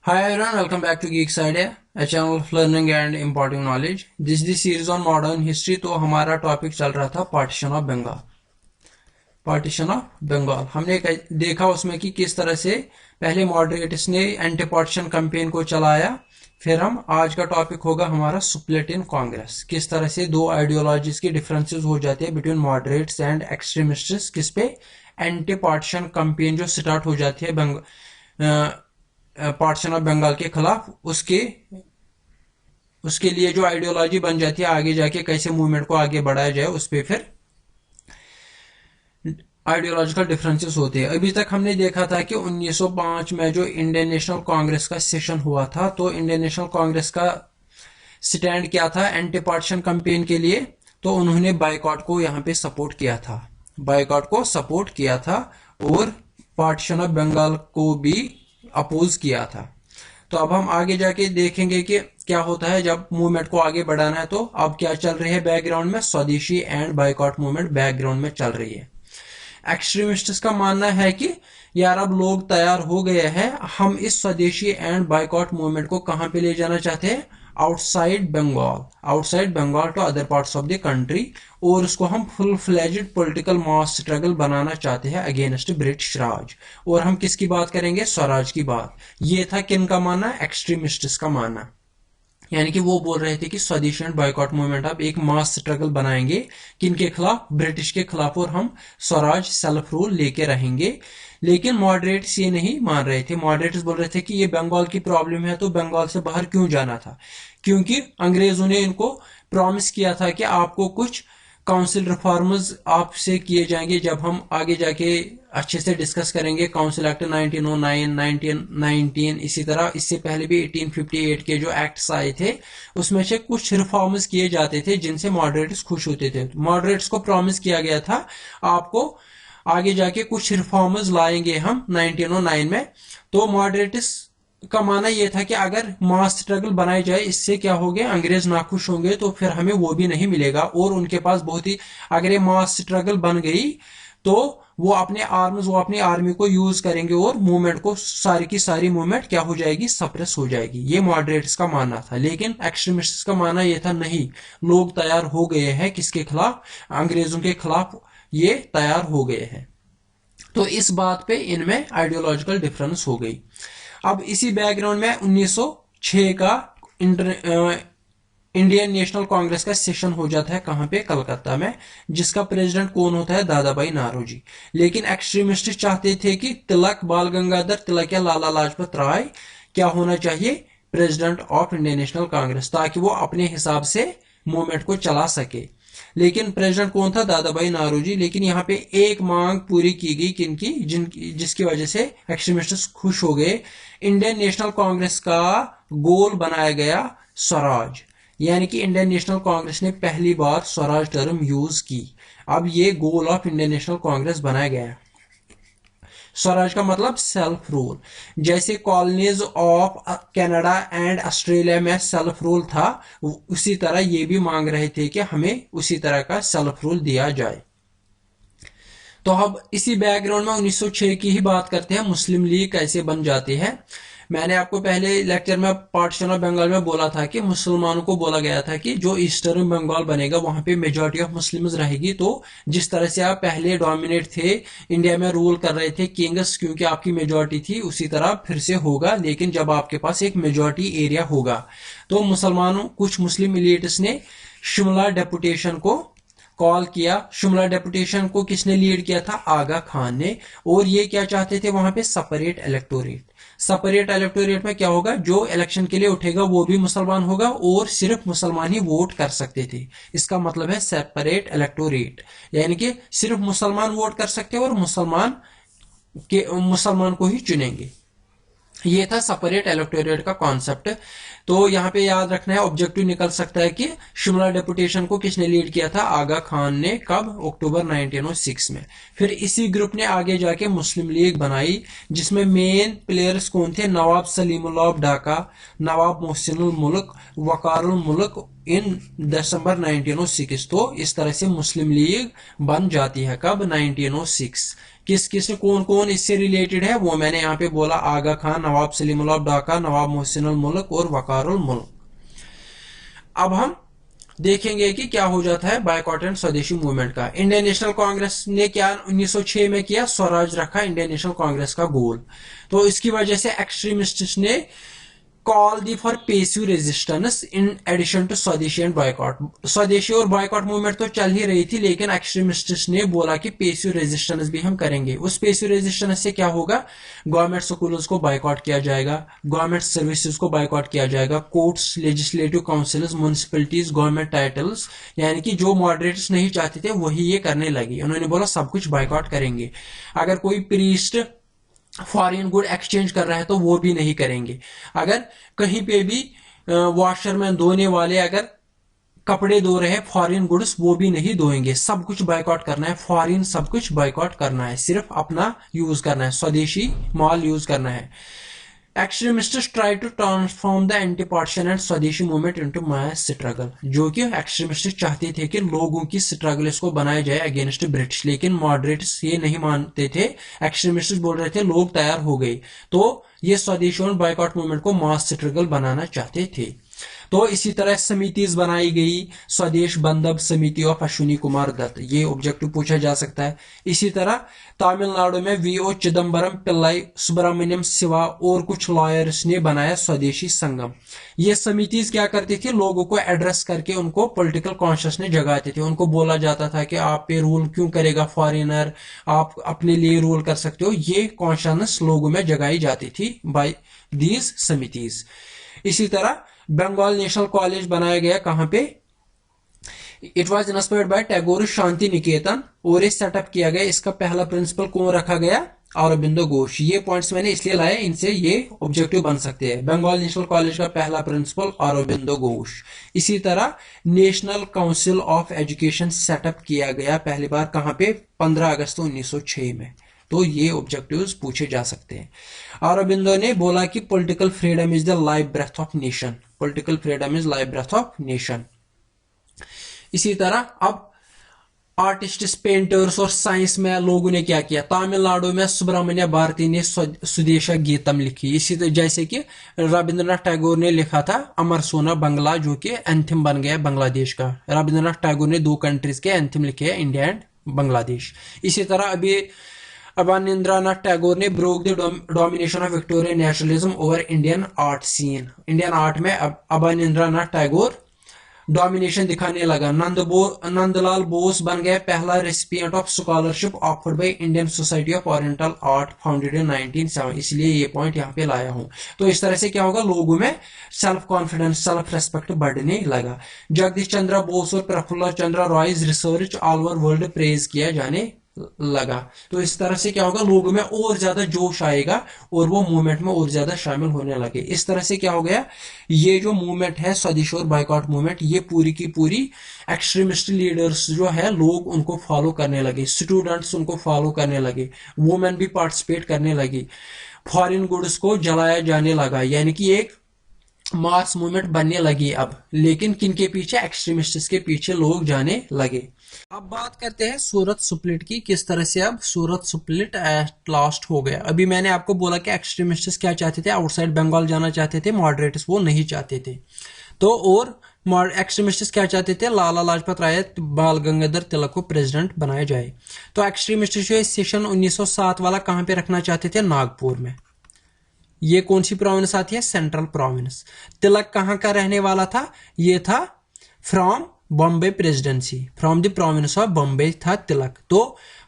Hi everyone, welcome back to Geeks Idea, a channel of learning and imparting knowledge. This is the series on modern history. तो हमारा topic चल रहा था partition of Bengal. Partition of Bengal हमने देखा उसमें कि किस तरह से पहले मॉडरेट्स ने एंटी पार्टीशन कैंपेन को चलाया। फिर हम आज का टॉपिक होगा हमारा स्प्लिट इन कांग्रेस, किस तरह से दो आइडियोलॉजीज के डिफरेंसेस हो जाते हैं बिटवीन मॉडरेट्स एंड एक्सट्रीमिस्ट्स, किस पे एंटी पार्टीशन कैंपेन जो स्टार्ट हो जाती है पार्टीशन ऑफ बंगाल के खिलाफ, उसके लिए जो आइडियोलॉजी बन जाती है आगे जाके कैसे मूवमेंट को आगे बढ़ाया जाए, उस पर फिर आइडियोलॉजिकल डिफरेंसेस होते हैं। अभी तक हमने देखा था कि 1905 में जो इंडियन नेशनल कांग्रेस का सेशन हुआ था, तो इंडियन नेशनल कांग्रेस का स्टैंड क्या था एंटी पार्टीशन कैंपेन के लिए, तो उन्होंने बायकॉट को यहाँ पे सपोर्ट किया था, बायकॉट को सपोर्ट किया था और पार्टीशन ऑफ बंगाल को भी अपोज किया था। तो अब हम आगे जाके देखेंगे कि क्या होता है जब मूवमेंट को आगे बढ़ाना है। तो अब क्या चल रही है बैकग्राउंड में, स्वदेशी एंड बायकॉट मूवमेंट बैकग्राउंड में चल रही है। एक्सट्रीमिस्ट्स का मानना है कि यार अब लोग तैयार हो गए हैं, हम इस स्वदेशी एंड बायकॉट मूवमेंट को कहां पे ले जाना चाहते हैं, outside Bengal to other parts of the country, और उसको हम full fledged political mass struggle बनाना चाहते हैं अगेंस्ट ब्रिटिश राज। और हम किसकी बात करेंगे, स्वराज की बात। ये था किन का मानना, एक्सट्रीमिस्ट्स का मानना। यानी कि वो बोल रहे थे कि स्वदेशी एंड बायकॉट मूवमेंट आप एक मास स्ट्रगल बनाएंगे, किनके खिलाफ, ब्रिटिश के खिलाफ, और हम स्वराज सेल्फ रूल लेके रहेंगे। लेकिन मॉडरेट्स ये नहीं मान रहे थे। मॉडरेट्स बोल रहे थे कि ये बंगाल की प्रॉब्लम है तो बंगाल से बाहर क्यों जाना था, क्योंकि अंग्रेजों ने इनको प्रॉमिस किया था कि आपको कुछ काउंसिल रिफॉर्म्स आपसे किए जाएंगे। जब हम आगे जाके अच्छे से डिस्कस करेंगे काउंसिल एक्ट 1909, 1919, इसी तरह इससे पहले भी 1858 के जो एक्ट्स आए थे उसमें से कुछ रिफॉर्म्स किए जाते थे जिनसे मॉडरेट्स खुश होते थे। मॉडरेट्स को प्रॉमिस किया गया था आपको आगे जाके कुछ रिफॉर्म्स लाएंगे हम 1909 में। तो मॉडरेट्स का मानना यह था कि अगर मास स्ट्रगल बनाई जाए इससे क्या हो गया, अंग्रेज नाखुश होंगे तो फिर हमें वो भी नहीं मिलेगा। और उनके पास बहुत ही, अगर ये मास स्ट्रगल बन गई तो वो अपने अपनी आर्मी को यूज करेंगे और मूवमेंट को, सारी की सारी मूवमेंट क्या हो जाएगी, सप्रेस हो जाएगी। ये मॉडरेट्स का मानना था। लेकिन एक्सट्रीमिस्ट्स का मानना यह था नहीं, लोग तैयार हो गए हैं किसके खिलाफ, अंग्रेजों के खिलाफ ये तैयार हो गए हैं। तो इस बात पे इनमें आइडियोलॉजिकल डिफरेंस हो गई। अब इसी बैकग्राउंड में 1906 का इंडियन नेशनल कांग्रेस का सेशन हो जाता है, कहां पे, कलकत्ता में, जिसका प्रेसिडेंट कौन होता है, दादा भाई नारोजी। लेकिन एक्सट्रीमिस्ट चाहते थे कि तिलक, बाल गंगाधर तिलक या लाला लाजपत राय क्या होना चाहिए, president of Indian national Congress, ताकि वो अपने हिसाब से मूवमेंट को चला सके। लेकिन प्रेसिडेंट कौन था, दादा भाई नारोजी। लेकिन यहाँ पे एक मांग पूरी की गई किनकी, जिसकी वजह से एक्सट्रीमिस्ट खुश हो गए। इंडियन नेशनल कांग्रेस का गोल बनाया गया स्वराज, यानी कि इंडियन नेशनल कांग्रेस ने पहली बार स्वराज टर्म यूज की। अब ये goal of Indian national Congress बनाया गया। स्वराज का मतलब सेल्फ रूल, जैसे colonies of Canada and Australia में सेल्फ रूल था, उसी तरह ये भी मांग रहे थे कि हमें उसी तरह का सेल्फ रूल दिया जाए। तो अब इसी बैकग्राउंड में 1906 की ही बात करते हैं, मुस्लिम लीग कैसे बन जाती है। मैंने आपको पहले लेक्चर में पार्टीशन ऑफ बंगाल में बोला था कि मुसलमानों को बोला गया था कि जो ईस्टर्न बंगाल बनेगा वहां पे मेजॉरिटी ऑफ मुस्लिम्स रहेगी। तो जिस तरह से आप पहले डोमिनेट थे, इंडिया में रूल कर रहे थे किंग्स, क्योंकि आपकी मेजॉरिटी थी, उसी तरह फिर से होगा। लेकिन जब आपके पास एक मेजॉरिटी एरिया होगा, तो मुसलमानों, कुछ मुस्लिम एलिट्स ने शिमला डेपुटेशन को कॉल किया। शिमला डेपुटेशन को किसने लीड किया था, आगा खान ने। और ये क्या चाहते थे वहां पे, सेपरेट इलेक्टोरेट। सेपरेट इलेक्टोरेट में क्या होगा, जो इलेक्शन के लिए उठेगा वो भी मुसलमान होगा और सिर्फ मुसलमान ही वोट कर सकते थे। इसका मतलब है सेपरेट इलेक्टोरेट, यानी कि सिर्फ मुसलमान वोट कर सकते हैं और मुसलमान को ही चुनेंगे। ये था सेपरेट इलेक्टोरेट का कॉन्सेप्ट। तो यहाँ पे याद रखना है, ऑब्जेक्टिव निकल सकता है कि शिमला डेपुटेशन को किसने लीड किया था, आगा खान ने। कब, अक्टूबर 1906 में। फिर इसी ग्रुप ने आगे जाके मुस्लिम लीग बनाई, जिसमें मेन प्लेयर्स कौन थे, नवाब सलीमुल्लाह ढाका, नवाब मोहसिनुल मुल्क, वकारुल मुल्क, इन दिसंबर 1906। तो इस तरह से मुस्लिम लीग बन जाती है। कब, 1906। किस किस कौन कौन इससे रिलेटेड है वो मैंने यहाँ पे बोला, आगा खान, नवाब सलीमुल्लाह ढाका, नवाब मोहसिनुल मुल्क और वकारुल मुल्क। अब हम देखेंगे कि क्या हो जाता है बायकॉट एंड स्वदेशी मूवमेंट का। इंडियन नेशनल कांग्रेस ने क्या 1906 में किया, स्वराज रखा इंडियन नेशनल कांग्रेस का गोल। तो इसकी वजह से एक्सट्रीमिस्ट्स ने कॉल दी for passive resistance in addition to swadeshi and boycott. Swadeshi और बायकॉट मूवमेंट तो चल ही रही थी, लेकिन एक्सट्रीमिस्ट्स ने बोला कि पेसिव रेजिस्टेंस भी हम करेंगे। उस पेसिव रेजिस्टेंस से क्या होगा, गवर्नमेंट स्कूल्स को बायकॉट किया जाएगा, गवर्नमेंट सर्विसेज को बायकॉट किया जाएगा, courts, legislative councils, municipalities, government titles, यानी कि जो मॉडरेटर्स नहीं चाहते थे वही ये करने लगे। उन्होंने बोला सब कुछ बायकॉट करेंगे। अगर कोई प्रीस्ट फॉरेन गुड एक्सचेंज कर रहा है तो वो भी नहीं करेंगे। अगर कहीं पे भी वॉशरमैन, धोने वाले अगर कपड़े धो रहे हैं फॉरेन गुड्स, वो भी नहीं धोएंगे। सब कुछ बायकॉट करना है, फॉरेन सब कुछ बायकॉट करना है, सिर्फ अपना यूज करना है, स्वदेशी माल यूज करना है। Extremists try to transform the anti partition and swadeshi movement into mass struggle, जो कि एक्सट्रीमिस्ट्स चाहते थे कि लोगों की स्ट्रगल इसको बनाया जाए अगेंस्ट ब्रिटिश, लेकिन मॉडरेट्स ये नहीं मानते थे। एक्सट्रीमिस्ट्स बोल रहे थे लोग तैयार हो गए, तो ये स्वदेशी और बायकॉट मूवमेंट को मास स्ट्रगल बनाना चाहते थे। तो इसी तरह समितिज बनाई गई, स्वदेश बंधव समिति ऑफ अश्विनी कुमार दत्त, ये ऑब्जेक्टिव पूछा जा सकता है। इसी तरह तमिलनाडु में वीओ चिदम्बरम पिल्लाई, सुब्रमण्यम शिवा और कुछ लॉयर्स ने बनाया स्वदेशी संगम। ये समितिज क्या करती थी, लोगों को एड्रेस करके उनको पॉलिटिकल कॉन्शियसनेस जगाते थे। उनको बोला जाता था कि आप पे रूल क्यों करेगा फॉरेनर, आप अपने लिए रूल कर सकते हो। ये कॉन्शियसनेस लोगों में जगाई जाती थी बाय दीज समितिज। इसी तरह बंगाल नेशनल कॉलेज बनाया गया, कहां पे, it was inspired by Tagore Shantiniketan, और ये सेटअप किया गया। इसका पहला प्रिंसिपल कौन रखा गया, अरबिंदो घोष। ये पॉइंट्स मैंने इसलिए लाए, इनसे ये ऑब्जेक्टिव बन सकते हैं। बंगाल नेशनल कॉलेज का पहला प्रिंसिपल अरबिंदो घोष। इसी तरह national council of education setup किया गया पहली बार, कहां पे, 15 अगस्त 1906 में। तो ये ऑब्जेक्टिव्स पूछे जा सकते हैं। अरबिंदो ने बोला कि political freedom is the life breath of nation, political freedom is life breath of nation. इसी तरह अब आर्टिस्ट्स, पेंटर्स और साइंस में लोगों ने क्या किया। तमिलनाडु में सुब्रमण्य भारती ने स्वदेश गीतम लिखी, इसी तरह जैसे कि रविंद्रनाथ टैगोर ने लिखा था अमर सोना बंगला, जो कि एंथम बन गया बांग्लादेश का। रविंद्रनाथ टैगोर ने 2 कंट्रीज के एंथम लिखे हैं, इंडिया एंड बांग्लादेश। इसी तरह अभी अवनींद्रनाथ टैगोर ने broke the domination of Victorian nationalism over Indian art scene. Indian art में अवनींद्रनाथ टैगोर डोमिनेशन दिखाने लगा। नंदलाल बोस बन गया पहला recipient of scholarship offered by Indian society of oriental art founded in 1907, इसलिए ये पॉइंट यहाँ पे लाया हूं। तो इस तरह से क्या होगा, लोगों में सेल्फ कॉन्फिडेंस, सेल्फ रेस्पेक्ट बढ़ने लगा। जगदीश चंद्र बोस और Prafulla Chandra Roy research all over world praise किया जाने लगा। तो इस तरह से क्या होगा, लोगों में और ज्यादा जोश आएगा और वो मूवमेंट में और ज्यादा शामिल होने लगे। इस तरह से क्या हो गया, ये जो मूवमेंट है स्वदेश और बायकॉट मूवमेंट, ये पूरी की पूरी एक्सट्रीमिस्ट लीडर्स जो है लोग उनको फॉलो करने लगे, स्टूडेंट्स उनको फॉलो करने लगे, वुमेन भी पार्टिसिपेट करने लगी, फॉरेन गुड्स को जलाया जाने लगा, यानी कि एक मास मूवमेंट बनने लगी अब। लेकिन किनके पीछे, एक्सट्रीमिस्ट्स के पीछे लोग जाने लगे। अब बात करते हैं सूरत स्प्लिट की, किस तरह से अब सूरत स्प्लिट एट लास्ट हो गया। अभी मैंने आपको बोला कि एक्सट्रीमिस्ट्स क्या चाहते थे, आउटसाइड बंगाल जाना चाहते थे, मॉडरेट्स वो नहीं चाहते थे। तो और एक्सट्रीमिस्ट्स क्या चाहते थे, लाला लाजपत राय, बाल गंगाधर तिलक को प्रेसिडेंट बनाया जाए। तो एक्सट्रीमिस्ट्स जो सेशन 1907 वाला कहां पे रखना चाहते थे, नागपुर में। ये कौन सी प्रोविंस आती है, सेंट्रल प्रोविंस। तिलक कहां का रहने वाला था, ये था from Bombay presidency, from the province of Bombay था तिलक। तो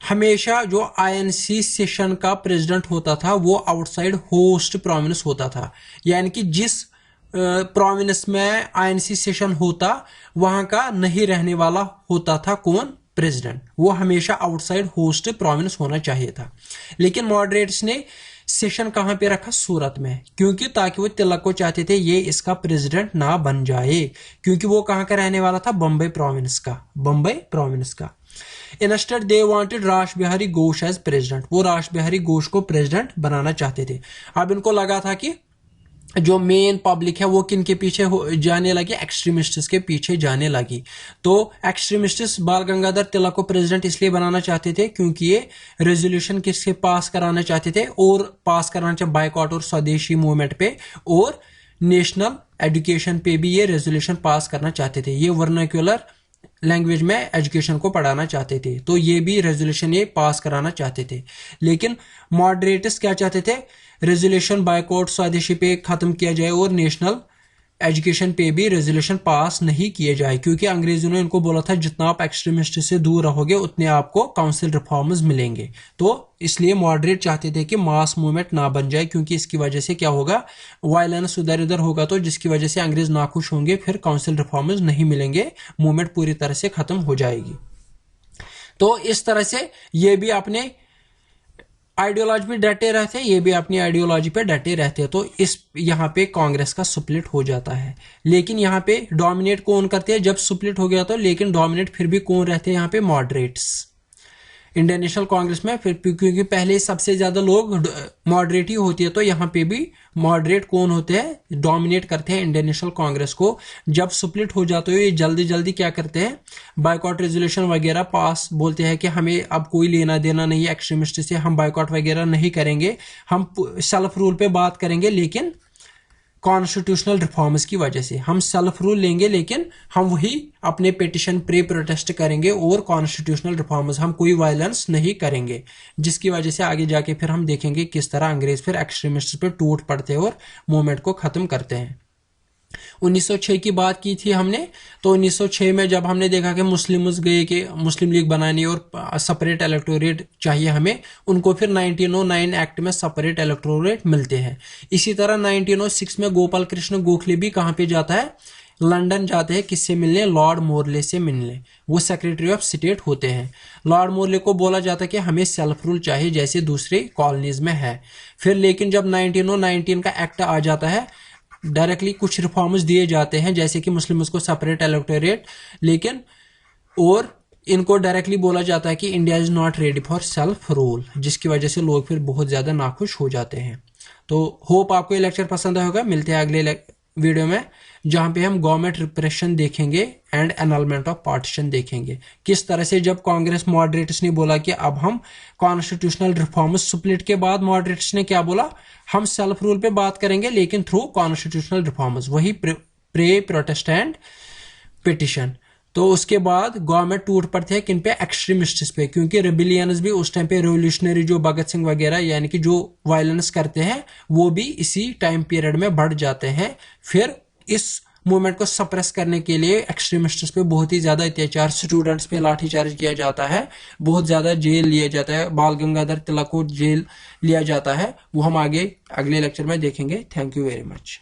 हमेशा जो आईएनसी सेशन का प्रेसिडेंट होता था वो आउटसाइड होस्ट प्रोविंस होता था, यानी कि जिस प्रोविंस में आईएनसी सेशन होता वहां का नहीं रहने वाला होता था कौन, प्रेसिडेंट। वो हमेशा आउटसाइड होस्ट प्रोविंस होना चाहिए था। लेकिन मॉडरेट्स ने सेशन कहां पे रखा, सूरत में, क्योंकि ताकि वो तिलक को चाहते थे ये इसका प्रेसिडेंट ना बन जाए, क्योंकि वो कहां का रहने वाला था, बम्बई प्रोविंस का, बम्बई प्रोविंस का। इंस्टेड दे वांटेड रास बिहारी घोष एज प्रेसिडेंट, वो रास बिहारी घोष को प्रेसिडेंट बनाना चाहते थे। अब इनको लगा था कि जो मेन पब्लिक है वो किन के पीछे जाने लगी, एक्सट्रीमिस्ट्स के पीछे जाने लगी। तो एक्सट्रीमिस्ट्स बाल गंगाधर तिलक को प्रेसिडेंट इसलिए बनाना चाहते थे क्योंकि ये रेजोल्यूशन किसके पास कराना चाहते थे, और पास कराना चाहते बाइकॉट और स्वदेशी मूवमेंट पे और नेशनल एजुकेशन पे भी ये रेजोल्यूशन पास करना चाहते थे। ये वर्नाक्यूलर लैंग्वेज में एजुकेशन को पढ़ाना चाहते थे, तो ये भी रेजोल्यूशन ये पास कराना चाहते थे। लेकिन मॉडरेटर्स क्या चाहते थे, रेजोल्यूशन बाइकआउट स्वदेशी पे खत्म किया जाए और नेशनल एजुकेशन पे भी रेजोल्यूशन पास नहीं किए जाए, क्योंकि अंग्रेजों ने इनको बोला था जितना आप एक्सट्रीमिस्ट से दूर रहोगे उतने आपको काउंसिल रिफॉर्म्स मिलेंगे। तो इसलिए मॉडरेट चाहते थे कि मास मूवमेंट ना बन जाए, क्योंकि इसकी वजह से क्या होगा, वायलेंस उधर इधर होगा, तो जिसकी वजह से अंग्रेज नाखुश होंगे, फिर काउंसिल रिफॉर्म्स नहीं मिलेंगे, मूवमेंट पूरी तरह से खत्म हो जाएगी। तो इस तरह से ये भी अपने आइडियोलॉजी पे डटे रहते हैं, ये भी अपनी आइडियोलॉजी पे डटे रहते हैं। तो इस यहाँ पे कांग्रेस का स्प्लिट हो जाता है। लेकिन यहाँ पे डोमिनेट कौन करते हैं, जब स्प्लिट हो गया तो, लेकिन डोमिनेट फिर भी कौन रहते हैं यहाँ पे, मॉडरेट्स। इंडियन नेशनल कांग्रेस में फिर क्योंकि पहले सबसे ज्यादा लोग मॉडरेट ही होती है, तो यहाँ पे भी मॉडरेट कौन होते हैं, डोमिनेट करते हैं इंडियन नेशनल कांग्रेस को। जब स्प्लिट हो जाते हो ये जल्दी जल्दी क्या करते हैं, बाइकआउट रेजोल्यूशन वगैरह पास, बोलते हैं कि हमें अब कोई लेना देना नहीं है एक्सट्रीमिस्ट से, हम बाइकआउट वगैरह नहीं करेंगे, हम सेल्फ रूल पे बात करेंगे, लेकिन कॉन्स्टिट्यूशनल रिफॉर्म्स की वजह से हम सेल्फ रूल लेंगे, लेकिन हम वही अपने पिटिशन प्रे प्रोटेस्ट करेंगे और कॉन्स्टिट्यूशनल रिफॉर्म्स, हम कोई वायलेंस नहीं करेंगे, जिसकी वजह से आगे जाके फिर हम देखेंगे किस तरह अंग्रेज फिर एक्सट्रीमिस्ट पे टूट पड़ते हैं और मूवमेंट को खत्म करते हैं। 1906 की बात की थी हमने, तो 1906 में जब हमने देखा कि मुस्लिम्स गए कि मुस्लिम लीग बनानी और सेपरेट इलेक्टोरेट चाहिए हमें, उनको फिर 1909 एक्ट में सेपरेट इलेक्टोरेट मिलते हैं। इसी तरह 1906 में गोपाल कृष्ण गोखले भी कहाँ पे जाता है, लंदन जाते हैं, किससे मिलने, लॉर्ड मोरले से मिलने। वो सेक्रेटरी ऑफ स्टेट होते हैं। लॉर्ड मोरले को बोला जाता है कि हमें सेल्फ रूल चाहिए जैसे दूसरे कॉलोनीज में है। फिर लेकिन जब 1919 का एक्ट आ जाता है, डायरेक्टली कुछ रिफॉर्म्स दिए जाते हैं, जैसे कि मुस्लिम्स को सेपरेट इलेक्टोरेट, लेकिन और इनको डायरेक्टली बोला जाता है कि India is not ready for self rule, जिसकी वजह से लोग फिर बहुत ज्यादा नाखुश हो जाते हैं। तो होप आपको ये लेक्चर पसंद आया होगा। मिलते हैं अगले वीडियो में, जहां पे हम गवर्नमेंट रिप्रेशन देखेंगे एंड एनलमेंट ऑफ पार्टीशन देखेंगे, किस तरह से जब कांग्रेस मॉडरेट्स ने बोला कि अब हम कॉन्स्टिट्यूशनल रिफॉर्म्स, स्प्लिट के बाद मॉडरेट्स ने क्या बोला, हम सेल्फ रूल पे बात करेंगे लेकिन थ्रू कॉन्स्टिट्यूशनल रिफॉर्म्स, वही प्रे प्रोटेस्ट एंड पिटिशन। तो उसके बाद गवर्नमेंट टूट पड़ती है किन पे, एक्सट्रीमिस्ट्स पे, क्योंकि रेबिलियंस भी उस टाइम पे रेवोल्यूशनरी जो भगत सिंह वगैरह यानी कि जो वायलेंस करते हैं वो भी इसी टाइम पीरियड में बढ़ जाते हैं। फिर इस मूवमेंट को सप्रेस करने के लिए एक्सट्रीमिस्ट्स पे बहुत ही ज्यादा अत्याचार, स्टूडेंट्स पे लाठीचार्ज किया जाता है, बहुत ज्यादा जेल लिया जाता है, बाल गंगाधर तिलक को जेल लिया जाता है, वो हम आगे अगले लेक्चर में देखेंगे। Thank you very much.